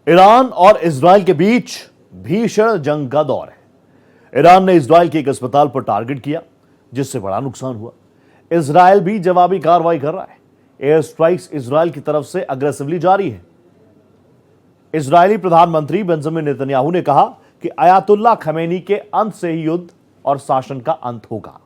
Iran और Israel के बीच भीषण जंग का दौर है। ईरान ने इजराइल के एक अस्पताल पर टारगेट किया, जिससे बड़ा नुकसान हुआ। इजराइल भी जवाबी कार्रवाई कर रहा है। एयर स्ट्राइक्स इजराइल की तरफ से अग्रेसिवली जारी है। इजरायली प्रधानमंत्री बेंजामिन नेतन्याहू ने कहा कि अयातुल्ला खमेनी के अंत से ही युद्ध और शासन का अंत होगा।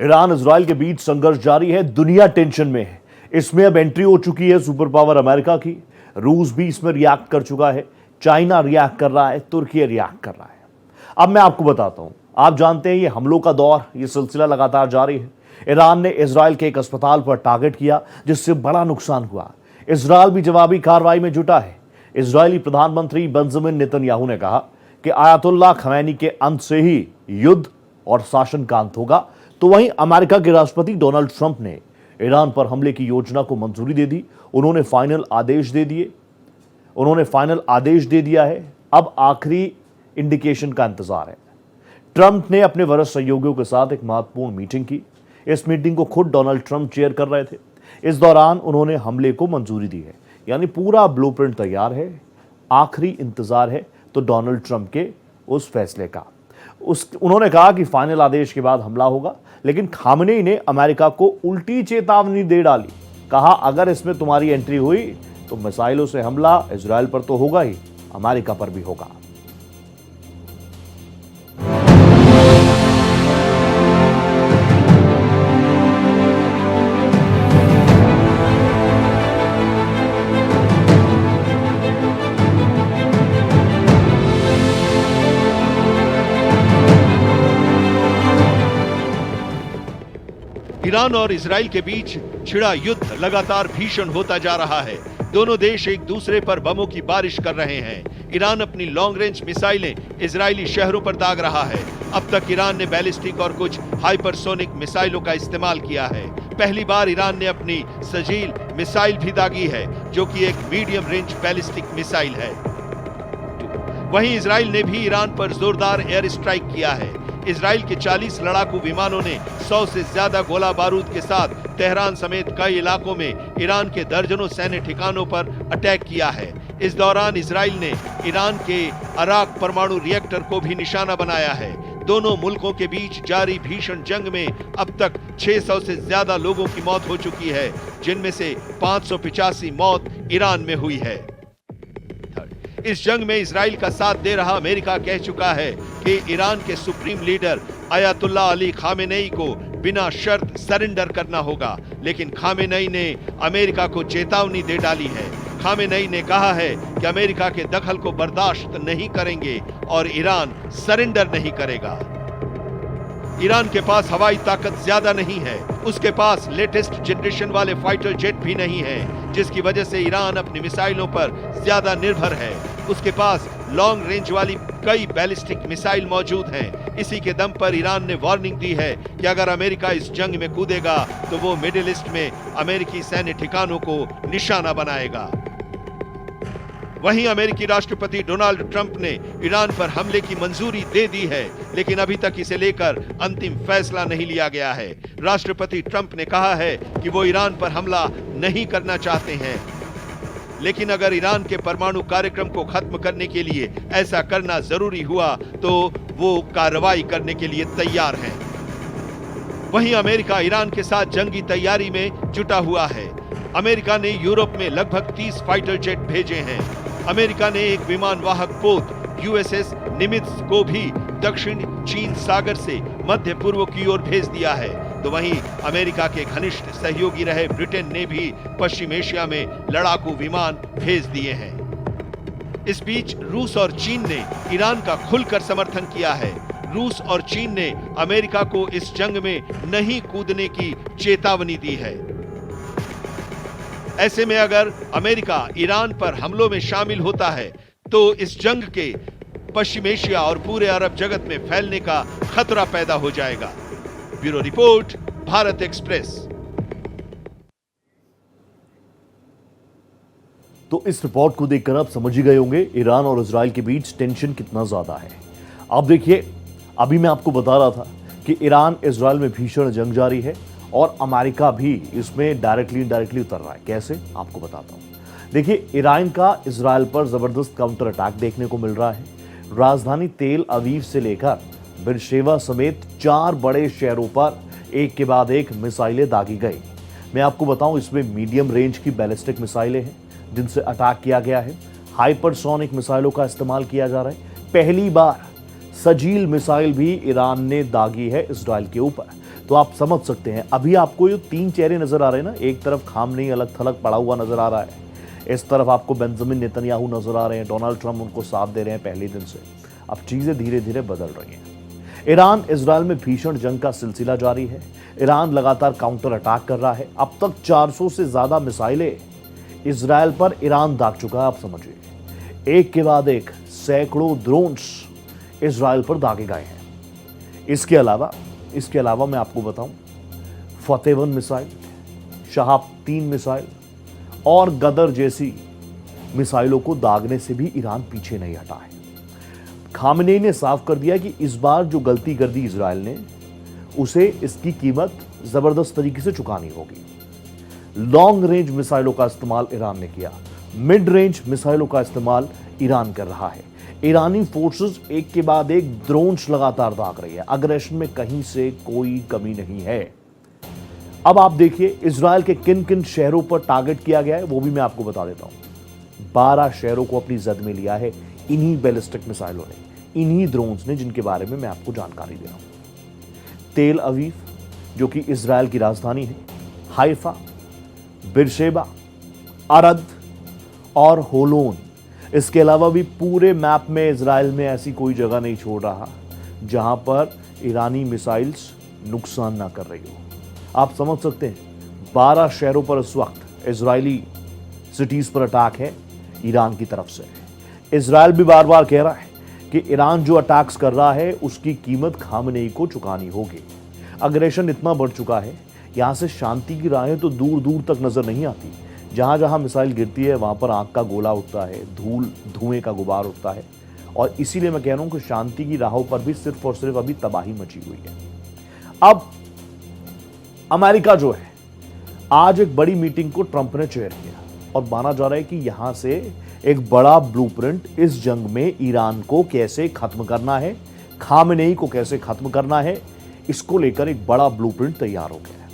ईरान इजराइल के बीच संघर्ष जारी है। दुनिया टेंशन में है। इसमें अब एंट्री हो चुकी है सुपर पावर अमेरिका की। रूस भी इसमें रिएक्ट कर चुका है, चाइना रिएक्ट कर रहा है, तुर्की रिएक्ट कर रहा है। अब मैं आपको बताता हूं। आप जानते हैं ये हमलों का दौर, ये सिलसिला लगातार जारी है। ईरान ने इजराइल के एक अस्पताल पर टारगेट किया, जिससे बड़ा नुकसान हुआ। इजराइल भी जवाबी कार्रवाई में जुटा है। इजरायली प्रधानमंत्री बेंजामिन नेतन्याहू ने कहा कि अयातुल्ला खमैनी के अंत से ही युद्ध और शासन का अंत होगा। तो वहीं अमेरिका के राष्ट्रपति डोनाल्ड ट्रंप ने ईरान पर हमले की योजना को मंजूरी दे दी। उन्होंने फाइनल आदेश दे दिया है। अब आखिरी इंडिकेशन का इंतजार है। ट्रंप ने अपने वरिष्ठ सहयोगियों के साथ एक महत्वपूर्ण मीटिंग की। इस मीटिंग को खुद डोनाल्ड ट्रंप चेयर कर रहे थे। इस दौरान उन्होंने हमले को मंजूरी दी है, यानी पूरा ब्लूप्रिंट तैयार है। आखिरी इंतजार है तो डोनाल्ड ट्रंप के उस फैसले का। उन्होंने कहा कि फाइनल आदेश के बाद हमला होगा, लेकिन खामनेई ने अमेरिका को उल्टी चेतावनी दे डाली। कहा अगर इसमें तुम्हारी एंट्री हुई तो मिसाइलों से हमला इजराइल पर तो होगा ही, अमेरिका पर भी होगा। ईरान और इजराइल के बीच छिड़ा युद्ध लगातार भीषण होता जा रहा है। दोनों देश एक दूसरे पर बमों की बारिश कर रहे हैं। ईरान अपनी लॉन्ग रेंज मिसाइलें इजरायली शहरों पर दाग रहा है। अब तक ईरान ने बैलिस्टिक और कुछ हाइपरसोनिक मिसाइलों का इस्तेमाल किया है। पहली बार ईरान ने अपनी सजील मिसाइल भी दागी है, जो कि एक मीडियम रेंज बैलिस्टिक मिसाइल है। वहीं इजराइल ने भी ईरान पर जोरदार एयर स्ट्राइक किया है। इजराइल के 40 लड़ाकू विमानों ने 100 से ज्यादा गोला बारूद के साथ तेहरान समेत कई इलाकों में ईरान के दर्जनों सैन्य ठिकानों पर अटैक किया है। इस दौरान इजराइल ने ईरान के अराक परमाणु रिएक्टर को भी निशाना बनाया है। दोनों मुल्कों के बीच जारी भीषण जंग में अब तक 600 से ज्यादा लोगों की मौत हो चुकी है, जिनमें से 585 मौत ईरान में हुई है। इस जंग में इजराइल का साथ दे रहा अमेरिका कह चुका है कि ईरान के supreme leader Ayatollah Ali Khamenei को बिना शर्त सरेंडर करना होगा, लेकिन खामेनेई ने अमेरिका को चेतावनी दे डाली है। खामेनेई ने कहा है कि अमेरिका के दखल को बर्दाश्त नहीं करेंगे और ईरान सरेंडर नहीं करेगा। ईरान के पास हवाई ताकत ज्यादा नहीं है, उसके पास लेटेस्ट जनरेशन वाले फाइटर जेट भी नहीं है, जिसकी वजह से ईरान अपनी मिसाइलों पर ज्यादा निर्भर है। उसके पास लॉन्ग रेंज वाली कई बैलिस्टिक मिसाइल मौजूद हैं। इसी के दम पर ईरान ने वार्निंग दी है कि अगर अमेरिका इस जंग में कूदेगा तो वो मिडिल ईस्ट में अमेरिकी सैन्य ठिकानों को निशाना बनाएगा। वहीं अमेरिकी राष्ट्रपति डोनाल्ड ट्रंप ने ईरान पर हमले की मंजूरी दे दी है, लेकिन अभी तक इसे लेकर अंतिम फैसला नहीं लिया गया है। राष्ट्रपति ट्रंप ने कहा है कि वो ईरान पर हमला नहीं करना चाहते हैं, लेकिन अगर ईरान के परमाणु कार्यक्रम को खत्म करने के लिए ऐसा करना जरूरी हुआ तो वो कार्रवाई करने के लिए तैयार हैं। वहीं अमेरिका ईरान के साथ जंगी तैयारी में जुटा हुआ है। अमेरिका ने यूरोप में लगभग 30 फाइटर जेट भेजे हैं। अमेरिका ने एक विमान वाहक पोत यूएसएस निमित्ज को भी दक्षिण चीन सागर से मध्य पूर्व की ओर भेज दिया है। तो वहीं अमेरिका के घनिष्ठ सहयोगी रहे ब्रिटेन ने भी पश्चिम एशिया में लड़ाकू विमान भेज दिए हैं। इस बीच रूस और चीन ने ईरान का खुलकर समर्थन किया है। रूस और चीन ने अमेरिका को इस जंग में नहीं कूदने की चेतावनी दी है। ऐसे में अगर अमेरिका ईरान पर हमलों में शामिल होता है तो इस जंग के पश्चिम एशिया और पूरे अरब जगत में फैलने का खतरा पैदा हो जाएगा। Bureau report, Bharat express. तो इस रिपोर्ट को देखकर आप समझ ही गए होंगे ईरान और इजराइल के बीच टेंशन कितना ज्यादा है। अब देखिए, अभी मैं आपको बता रहा था कि ईरान इजराइल में भीषण जंग जारी है और अमेरिका भी इसमें डायरेक्टली इनडायरेक्टली उतर रहा है। कैसे, आपको बताता हूं। देखिए, ईरान का इजराइल पर जबरदस्त काउंटर अटैक देखने को मिल रहा है। राजधानी तेल अवीव से लेकर बिरशेवा समेत 4 बड़े शहरों पर एक के बाद एक मिसाइलें दागी गई। मैं आपको बताऊं, इसमें मीडियम रेंज की बैलिस्टिक मिसाइलें हैं जिनसे अटैक किया गया है। हाइपरसोनिक मिसाइलों का इस्तेमाल किया जा रहा है। पहली बार सजील मिसाइल भी ईरान ने दागी है इजराइल के ऊपर। तो आप समझ सकते हैं, अभी आपको ये 3 चेहरे नजर आ रहे हैं ना, एक तरफ खामनेई अलग थलग पड़ा हुआ नजर आ रहा है, इस तरफ आपको बेंजामिन नेतन्याहू नजर आ रहे हैं, डोनाल्ड ट्रंप उनको साथ दे रहे हैं पहले दिन से। अब चीजें धीरे धीरे बदल रही हैं। ईरान इजराइल में भीषण जंग का सिलसिला जारी है। ईरान लगातार काउंटर अटैक कर रहा है। अब तक 400 से ज्यादा मिसाइलें इजराइल पर ईरान दाग चुका है। आप समझिए, एक के बाद एक सैकड़ों ड्रोन्स इजराइल पर दागे गए हैं। इसके अलावा मैं आपको बताऊं, फतेह-1 मिसाइल, शहाब-3 मिसाइल और गदर जैसी मिसाइलों को दागने से भी ईरान पीछे नहीं हटा है। खामनेई ने साफ कर दिया कि इस बार जो गलती कर दी इजराइल ने, उसे इसकी कीमत जबरदस्त तरीके से चुकानी होगी। लॉन्ग रेंज मिसाइलों का इस्तेमाल ईरान ने किया, मिड रेंज मिसाइलों का इस्तेमाल ईरान कर रहा है। ईरानी फोर्सेस एक के बाद एक ड्रोन्स लगातार दाग रही है। अग्रेशन में कहीं से कोई कमी नहीं है। अब आप देखिए, इजराइल के किन किन शहरों पर टारगेट किया गया है वो भी मैं आपको बता देता हूं। 12 शहरों को अपनी जद में लिया है इन्हीं बैलिस्टिक मिसाइलों ने, इन्हीं ड्रोन्स ने, जिनके बारे में मैं आपको जानकारी दे रहा हूं। तेल अवीव जो कि इजराइल की राजधानी है, हाइफा, बिरशेबा, अरद और होलोन। इसके अलावा भी पूरे मैप में इजराइल में ऐसी कोई जगह नहीं छोड़ रहा जहां पर ईरानी मिसाइल्स नुकसान ना कर रही हो। आप समझ सकते हैं, 12 शहरों पर इस वक्त इजरायली सिटीज पर अटैक है ईरान की तरफ से। इजराइल भी बार बार कह रहा है कि ईरान जो अटैक्स कर रहा है उसकी कीमत खामनेई को चुकानी होगी। अग्रेशन इतना बढ़ चुका है, यहां से शांति की राहें तो दूर दूर तक नजर नहीं आती। जहां जहां मिसाइल गिरती है वहां पर आग का गोला उठता है, धुएं का गुबार उठता है। और इसीलिए मैं कह रहा हूं कि शांति की राहों पर भी सिर्फ और सिर्फ अभी तबाही मची हुई है। अब अमेरिका जो है, आज एक बड़ी मीटिंग को ट्रंप ने चेयर किया और माना जा रहा है कि यहां से एक बड़ा ब्लूप्रिंट इस जंग में ईरान को कैसे खत्म करना है, खामनेई को कैसे खत्म करना है, इसको लेकर एक बड़ा ब्लूप्रिंट तैयार हो गया है।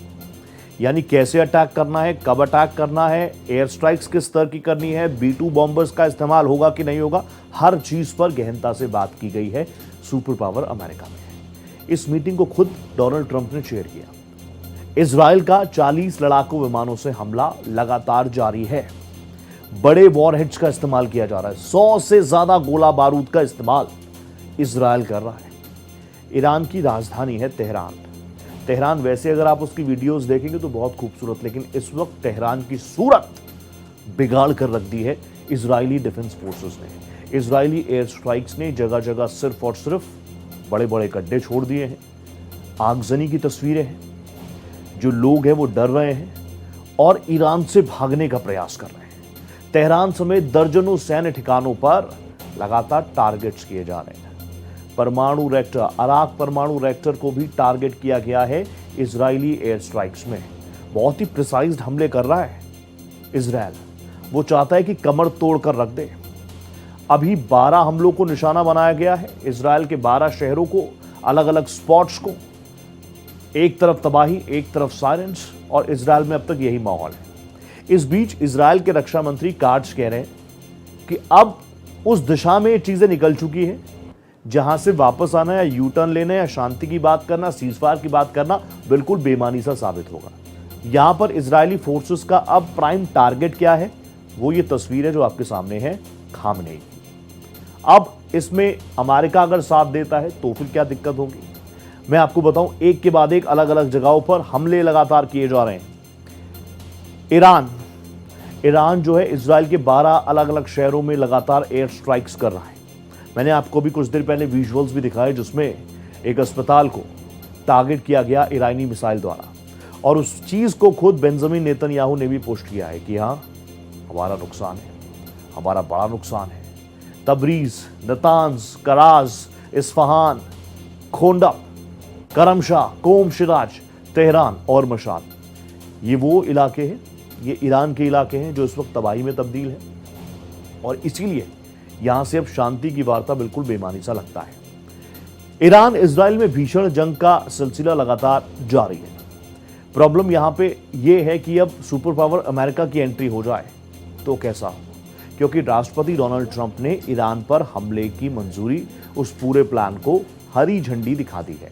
यानी कैसे अटैक करना है, कब अटैक करना है, एयर स्ट्राइक्स किस स्तर की करनी है, B-2 बॉम्बर्स का इस्तेमाल होगा कि नहीं होगा, हर चीज पर गहनता से बात की गई है सुपर पावर अमेरिका में। इस मीटिंग को खुद डोनाल्ड ट्रंप ने चेयर किया। इजराइल का 40 लड़ाकू विमानों से हमला लगातार जारी है। बड़े वॉरहेड्स का इस्तेमाल किया जा रहा है। 100 से ज्यादा गोला बारूद का इस्तेमाल इजराइल कर रहा है। ईरान की राजधानी है तेहरान। तेहरान वैसे अगर आप उसकी वीडियोस देखेंगे तो बहुत खूबसूरत, लेकिन इस वक्त तेहरान की सूरत बिगाड़ कर रख दी है इजरायली डिफेंस फोर्सेस ने। इजरायली एयर स्ट्राइक्स ने जगह जगह सिर्फ और सिर्फ बड़े बड़े गड्ढे छोड़ दिए हैं। आगजनी की तस्वीरें हैं। जो लोग हैं वो डर रहे हैं और ईरान से भागने का प्रयास कर रहे हैं। तेहरान समेत दर्जनों सैन्य ठिकानों पर लगातार टारगेट्स किए जा रहे हैं। परमाणु रिएक्टर, अराक परमाणु रिएक्टर को भी टारगेट किया गया है इजरायली एयर स्ट्राइक्स में। बहुत ही प्रिसाइज्ड हमले कर रहा है इजराइल। वो चाहता है कि कमर तोड़कर रख दे। अभी 12 हमलों को निशाना बनाया गया है। इजराइल के 12 शहरों को, अलग अलग स्पॉट्स को, एक तरफ तबाही, एक तरफ साइलेंस, और इजराइल में अब तक यही माहौल है। इस बीच इजराइल के रक्षा मंत्री काट्ज कह रहे हैं कि अब उस दिशा में चीजें निकल चुकी है जहां से वापस आना या यू टर्न लेना या शांति की बात करना, सीजफायर की बात करना बिल्कुल बेमानी सा साबित होगा। यहां पर इजरायली फोर्सेस का अब प्राइम टारगेट क्या है, वो ये तस्वीर है जो आपके सामने है खामनेई की। अब इसमें अमेरिका अगर साथ देता है तो फिर क्या दिक्कत होगी। मैं आपको बताऊं, एक के बाद एक अलग अलग जगहों पर हमले लगातार किए जा रहे हैं। ईरान जो है इजराइल के 12 अलग अलग शहरों में लगातार एयर स्ट्राइक्स कर रहा है। मैंने आपको भी कुछ देर पहले विजुअल्स भी दिखाए जिसमें एक अस्पताल को टारगेट किया गया ईरानी मिसाइल द्वारा, और उस चीज को खुद बेंजामिन नेतन्याहू ने भी पोस्ट किया है कि हाँ, हमारा नुकसान है, हमारा बड़ा नुकसान है। तबरीज, नतांज, कराज इस्फहान, खोंडा, करमशाह, कोम शिराज, तेहरान और मशाद, ये वो इलाके हैं, ये ईरान के इलाके हैं जो इस वक्त तबाही में तब्दील है। और इसीलिए यहां से अब शांति की वार्ता बिल्कुल बेमानी सा लगता है। ईरान इजराइल में भीषण जंग का सिलसिला लगातार जारी है। प्रॉब्लम यहां पे यह है कि अब सुपर पावर अमेरिका की एंट्री हो जाए तो कैसा हो, क्योंकि राष्ट्रपति डोनाल्ड ट्रंप ने ईरान पर हमले की मंजूरी, उस पूरे प्लान को हरी झंडी दिखा दी है।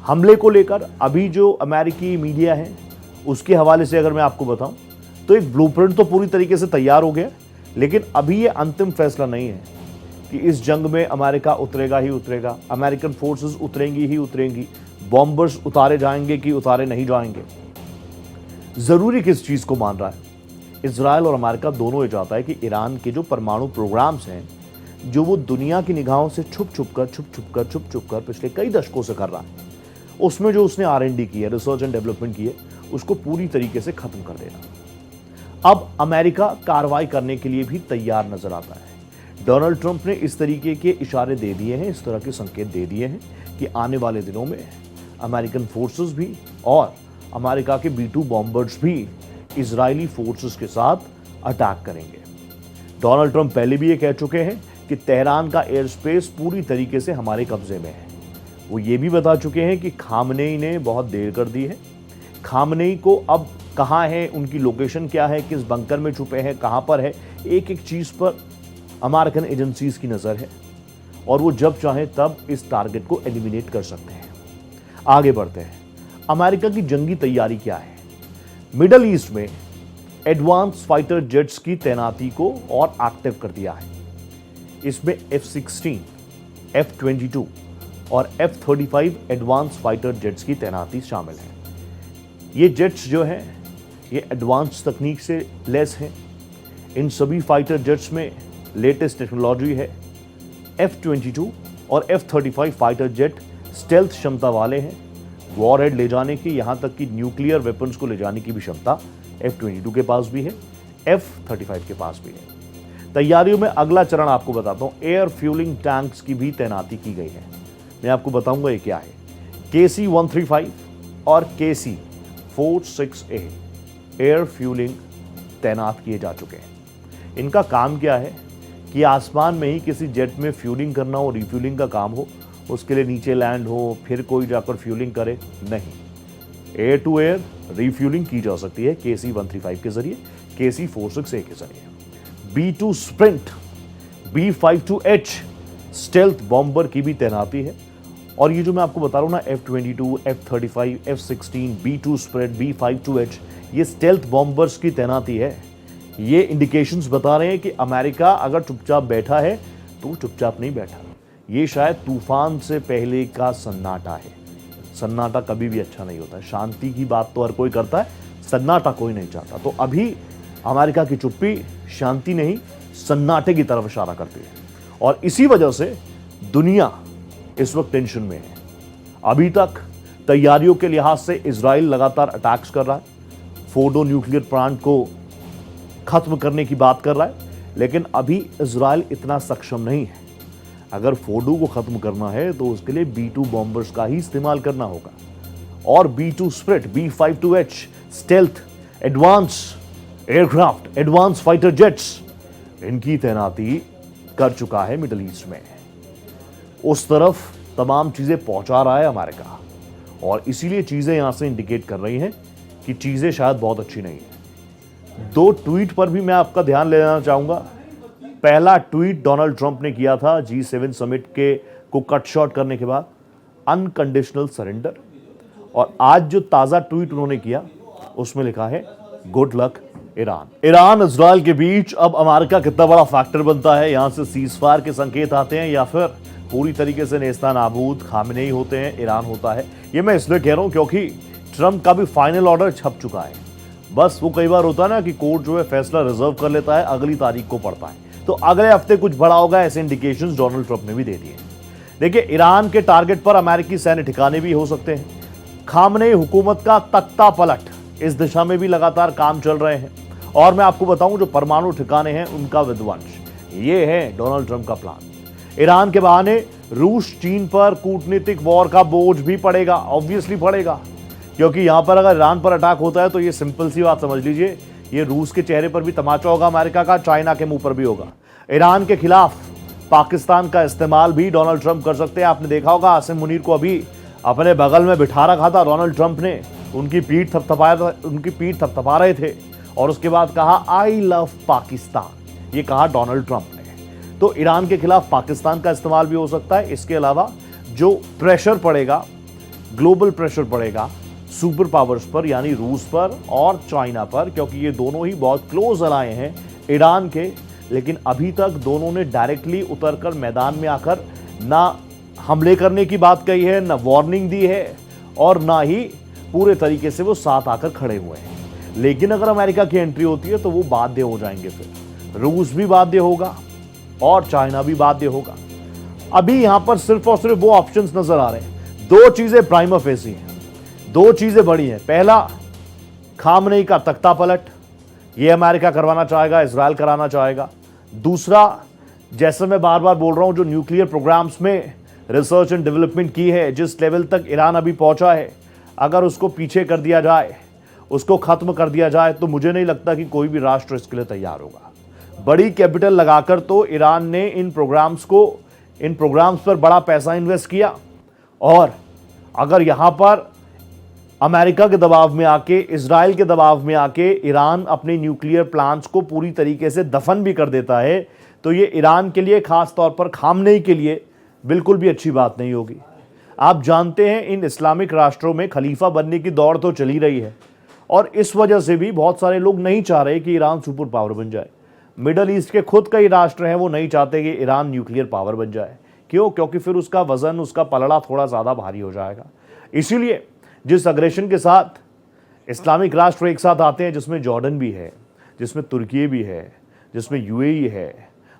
हमले को लेकर अभी जो अमेरिकी मीडिया है उसके हवाले से अगर मैं आपको बताऊं तो एक ब्लूप्रिंट तो पूरी तरीके से तैयार हो गया, लेकिन अभी ये अंतिम फैसला नहीं है कि इस जंग में अमेरिका उतरेगा ही उतरेगा, अमेरिकन फोर्सेस उतरेंगी ही उतरेंगी, बॉम्बर्स उतारे जाएंगे कि उतारे नहीं जाएंगे। जरूरी किस चीज को मान रहा है? इजराइल और अमेरिका दोनों ये चाहता है कि ईरान के जो परमाणु प्रोग्राम्स हैं, जो वो दुनिया की निगाहों से छुप छुप कर पिछले कई दशकों से कर रहा है, उसमें जो उसने R&D की है, रिसर्च एंड डेवलपमेंट की है, उसको पूरी तरीके से खत्म कर देना। अब अमेरिका कार्रवाई करने के लिए भी तैयार नजर आता है। डोनाल्ड ट्रंप ने इस तरीके के इशारे दे दिए हैं, इस तरह के संकेत दे दिए हैं कि आने वाले दिनों में अमेरिकन फोर्सेस भी और अमेरिका के B-2 बॉम्बर्स भी इजरायली फोर्सेस के साथ अटैक करेंगे। डोनाल्ड ट्रंप पहले भी ये कह चुके हैं कि तेहरान का एयर स्पेस पूरी तरीके से हमारे कब्जे में है। वो ये भी बता चुके हैं कि खामनेई ने बहुत देर कर दी है। खामनेई को अब कहाँ है, उनकी लोकेशन क्या है, किस बंकर में छुपे हैं, कहाँ पर है, एक एक चीज़ पर अमेरिकन एजेंसीज की नज़र है और वो जब चाहे तब इस टारगेट को एलिमिनेट कर सकते हैं। आगे बढ़ते हैं। अमेरिका की जंगी तैयारी क्या है? मिडल ईस्ट में एडवांस फाइटर जेट्स की तैनाती को और एक्टिव कर दिया है। इसमें F-16, F-22 और F-35 एडवांस फाइटर जेट्स की तैनाती शामिल है। ये जेट्स जो हैं ये एडवांस तकनीक से लैस हैं। इन सभी फाइटर जेट्स में लेटेस्ट टेक्नोलॉजी है। F-22 और F-35 फाइटर जेट स्टेल्थ क्षमता वाले हैं। वॉरहेड ले जाने की, यहाँ तक कि न्यूक्लियर वेपन्स को ले जाने की भी क्षमता F-22 के पास भी है, F-35 के पास भी है। तैयारियों में अगला चरण आपको बताता हूँ, एयर फ्यूलिंग टैंक्स की भी तैनाती की गई है। मैं आपको बताऊंगा ये क्या है। KC-135 और KC-46A एयर फ्यूलिंग तैनात किए जा चुके हैं। इनका काम क्या है कि आसमान में ही किसी जेट में फ्यूलिंग करना हो, रिफ्यूलिंग का काम हो, उसके लिए नीचे लैंड हो, फिर कोई जाकर फ्यूलिंग करे, नहीं, एयर टू एयर रिफ्यूलिंग की जा सकती है KC-135 के जरिए, KC-46A के जरिए। B-2 sprint, B-52H stealth bomber की भी तैनाती है। और ये जो मैं आपको बता रहा हूँ ना, F-22, F-35, F-16, B-2 sprint, B-52H, ये स्टेल्थ बॉम्बर्स की तैनाती है। ये इंडिकेशंस बता रहे हैं कि अमेरिका अगर चुपचाप बैठा है तो चुपचाप नहीं बैठा। ये शायद तूफान से पहले का सन्नाटा है। सन्नाटा कभी भी अच्छा नहीं होता है। शांति की बात तो हर कोई करता है, सन्नाटा कोई नहीं चाहता। तो अभी अमेरिका की चुप्पी शांति नहीं, सन्नाटे की तरफ इशारा करती है और इसी वजह से दुनिया इस वक्त टेंशन में है। अभी तक तैयारियों के लिहाज से इजराइल लगातार अटैक्स कर रहा है, फोर्डो न्यूक्लियर प्लांट को खत्म करने की बात कर रहा है, लेकिन अभी इजराइल इतना सक्षम नहीं है। अगर फोर्डो को खत्म करना है तो उसके लिए B-2 बॉम्बर्स का ही इस्तेमाल करना होगा और B-2 spirit, B-52H stealth advance aircraft, advance fighter jets, इनकी तैनाती कर चुका है मिडल ईस्ट में। उस तरफ तमाम चीजें पहुंचा रहा है अमेरिका और इसीलिए चीजें यहां से इंडिकेट कर रही हैं कि चीजें शायद बहुत अच्छी नहीं है। 2 ट्वीट पर भी मैं आपका ध्यान ले लेना चाहूंगा। पहला ट्वीट डोनाल्ड ट्रंप ने किया था G7 समिट को कट शॉर्ट करने के बाद, अनकंडीशनल सरेंडर। और आज जो ताजा ट्वीट उन्होंने किया उसमें लिखा है गुड लक ईरान इजराइल के बीच अब अमेरिका कितना बड़ा फैक्टर बनता है, यहां से सीजफायर के संकेत आते हैं या फिर पूरी तरीके से नेस्ता नाबूद खामनेई होते हैं, ईरान होता है। ये मैं इसलिए कह रहा हूं क्योंकि ट्रंप का भी फाइनल ऑर्डर छप चुका है। बस वो कई बार होता है ना कि कोर्ट जो है फैसला रिजर्व कर लेता है, अगली तारीख को पड़ता है, तो अगले हफ्ते कुछ बड़ा होगा, ऐसे इंडिकेशंस डोनाल्ड ट्रंप ने भी दे दिए। देखिए, ईरान के टारगेट पर अमेरिकी सैन्य ठिकाने भी हो सकते हैं। खामनेई हुकूमत का तख्ता पलट, इस दिशा में भी लगातार काम चल रहे हैं। और मैं आपको बताऊं, जो परमाणु ठिकाने हैं उनका विध्वंस, ये है डोनाल्ड ट्रंप का प्लान। ईरान के बहाने रूस चीन पर कूटनीतिक वॉर का बोझ भी पड़ेगा, ऑब्वियसली पड़ेगा, क्योंकि यहां पर अगर ईरान पर अटैक होता है तो ये सिंपल सी बात समझ लीजिए, ये रूस के चेहरे पर भी तमाचा होगा अमेरिका का, चाइना के मुंह पर भी होगा। ईरान के खिलाफ पाकिस्तान का इस्तेमाल भी डोनाल्ड ट्रंप कर सकते हैं। आपने देखा होगा आसिम मुनीर को अभी अपने बगल में बिठा रखा था डोनाल्ड ट्रंप ने, उनकी पीठ थपथपा रहे थे और उसके बाद कहा आई लव पाकिस्तान, ये कहा डोनाल्ड ट्रंप ने। तो ईरान के खिलाफ पाकिस्तान का इस्तेमाल भी हो सकता है। इसके अलावा जो प्रेशर पड़ेगा, ग्लोबल प्रेशर पड़ेगा सुपर पावर्स पर, यानी रूस पर और चाइना पर, क्योंकि ये दोनों ही बहुत क्लोज अलाए हैं ईरान के, लेकिन अभी तक दोनों ने डायरेक्टली उतरकर मैदान में आकर ना हमले करने की बात कही है, ना वार्निंग दी है और ना ही पूरे तरीके से वो साथ आकर खड़े हुए हैं। लेकिन अगर अमेरिका की एंट्री होती है तो वो बाध्य हो जाएंगे, फिर रूस भी बाध्य होगा और चाइना भी बाध्य होगा। अभी यहां पर सिर्फ और सिर्फ वो ऑप्शंस नजर आ रहे हैं। दो चीजें प्राइमा फेसी हैं, दो चीजें बड़ी हैं। पहला, खामनेई का तख्ता पलट, ये अमेरिका करवाना चाहेगा, इजराइल कराना चाहेगा। दूसरा, जैसे मैं बार बार बोल रहा हूं, जो न्यूक्लियर प्रोग्राम्स में रिसर्च एंड डेवलपमेंट की है, जिस लेवल तक ईरान अभी पहुंचा है, अगर उसको पीछे कर दिया जाए, उसको खत्म कर दिया जाए, तो मुझे नहीं लगता कि कोई भी राष्ट्र इसके लिए तैयार होगा। बड़ी कैपिटल लगाकर तो ईरान ने इन प्रोग्राम्स पर बड़ा पैसा इन्वेस्ट किया, और अगर यहां पर अमेरिका के दबाव में आके, इजराइल के दबाव में आके ईरान अपने न्यूक्लियर प्लांट्स को पूरी तरीके से दफन भी कर देता है, तो ये ईरान के लिए, खास तौर पर खामनेई के लिए बिल्कुल भी अच्छी बात नहीं होगी। आप जानते हैं इन इस्लामिक राष्ट्रों में खलीफा बनने की दौड़ तो चली रही है, और इस वजह से भी बहुत सारे लोग नहीं चाह रहे कि ईरान सुपर पावर बन जाए। मिडल ईस्ट के खुद कई राष्ट्र हैं, वो नहीं चाहते कि ईरान न्यूक्लियर पावर बन जाए। क्यों? क्योंकि फिर उसका वजन, उसका पलड़ा थोड़ा ज़्यादा भारी हो जाएगा। इसीलिए जिस अग्रेशन के साथ इस्लामिक राष्ट्र एक साथ आते हैं, जिसमें जॉर्डन भी है, जिसमें तुर्की भी है, जिसमें यूएई है,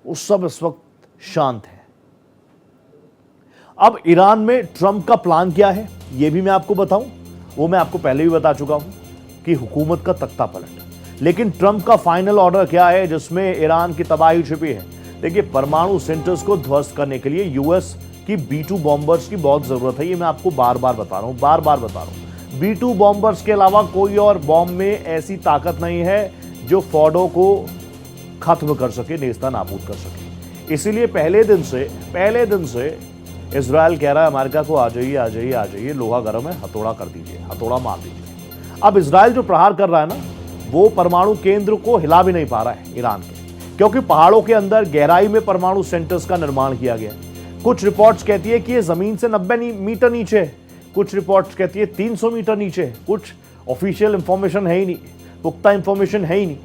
वो सब इस वक्त शांत है। अब ईरान में ट्रंप का प्लान क्या है, यह भी मैं आपको बताऊं। वो मैं आपको पहले भी बता चुका हूं कि हुकूमत का तख्ता पलट। लेकिन ट्रंप का फाइनल ऑर्डर क्या है जिसमें ईरान की तबाही छिपी है? देखिए, परमाणु सेंटर्स को ध्वस्त करने के लिए यूएस की B-2 बॉम्बर्स की बहुत जरूरत है। ये मैं आपको बार बार बता रहा हूं। B-2 बॉम्बर्स के अलावा कोई और बॉम्ब में ऐसी ताकत नहीं है जो फॉर्डो को खत्म कर सके, नेस्ता नाबूद कर सके। इसीलिए पहले दिन से इजराइल कह रहा है अमेरिका को, आ जाइए, लोहा गर्म है, हथौड़ा कर दीजिए, हथौड़ा मार दीजिए। अब इजराइल जो प्रहार कर रहा है ना, वो परमाणु केंद्र को हिला भी नहीं पा रहा है ईरान के, क्योंकि पहाड़ों के अंदर गहराई में परमाणु सेंटर्स का निर्माण किया गया है। कुछ रिपोर्ट्स कहती है कि ये जमीन से 90 मीटर नीचे है, कुछ रिपोर्ट्स कहती है 300 मीटर नीचे है। कुछ ऑफिशियल इंफॉर्मेशन है ही नहीं, पुख्ता इंफॉर्मेशन है ही नहीं।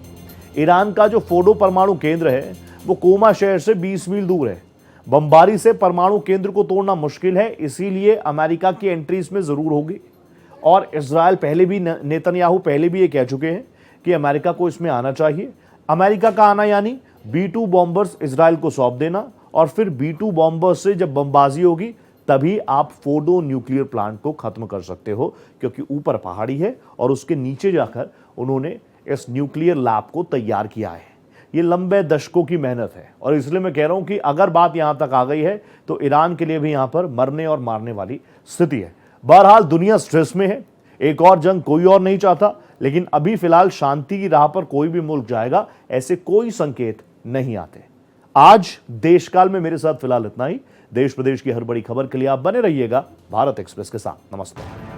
ईरान का जो फोर्डो परमाणु केंद्र है वो कोमा शहर से 20 मील दूर है। बमबारी से परमाणु केंद्र को तोड़ना मुश्किल है, इसीलिए अमेरिका की एंट्री इसमें जरूर होगी। और इजराइल पहले भी, नेतन्याहू पहले भी ये कह चुके हैं कि अमेरिका को इसमें आना चाहिए। अमेरिका का आना यानी B-2 बॉम्बर्स इजराइल को सौंप देना, और फिर B-2 बॉम्बर्स से जब बमबाजी होगी तभी आप फोर्डो न्यूक्लियर प्लांट को खत्म कर सकते हो, क्योंकि ऊपर पहाड़ी है और उसके नीचे जाकर उन्होंने इस न्यूक्लियर लैब को तैयार किया है। ये लंबे दशकों की मेहनत है, और इसलिए मैं कह रहा हूं कि अगर बात यहां तक आ गई है तो ईरान के लिए भी यहां पर मरने और मारने वाली स्थिति है। बहरहाल दुनिया स्ट्रेस में है, एक और जंग कोई और नहीं चाहता, लेकिन अभी फिलहाल शांति की राह पर कोई भी मुल्क जाएगा ऐसे कोई संकेत नहीं आते। आज देशकाल में मेरे साथ फिलहाल इतना ही। देश प्रदेश की हर बड़ी खबर के लिए आप बने रहिएगा भारत एक्सप्रेस के साथ। नमस्ते।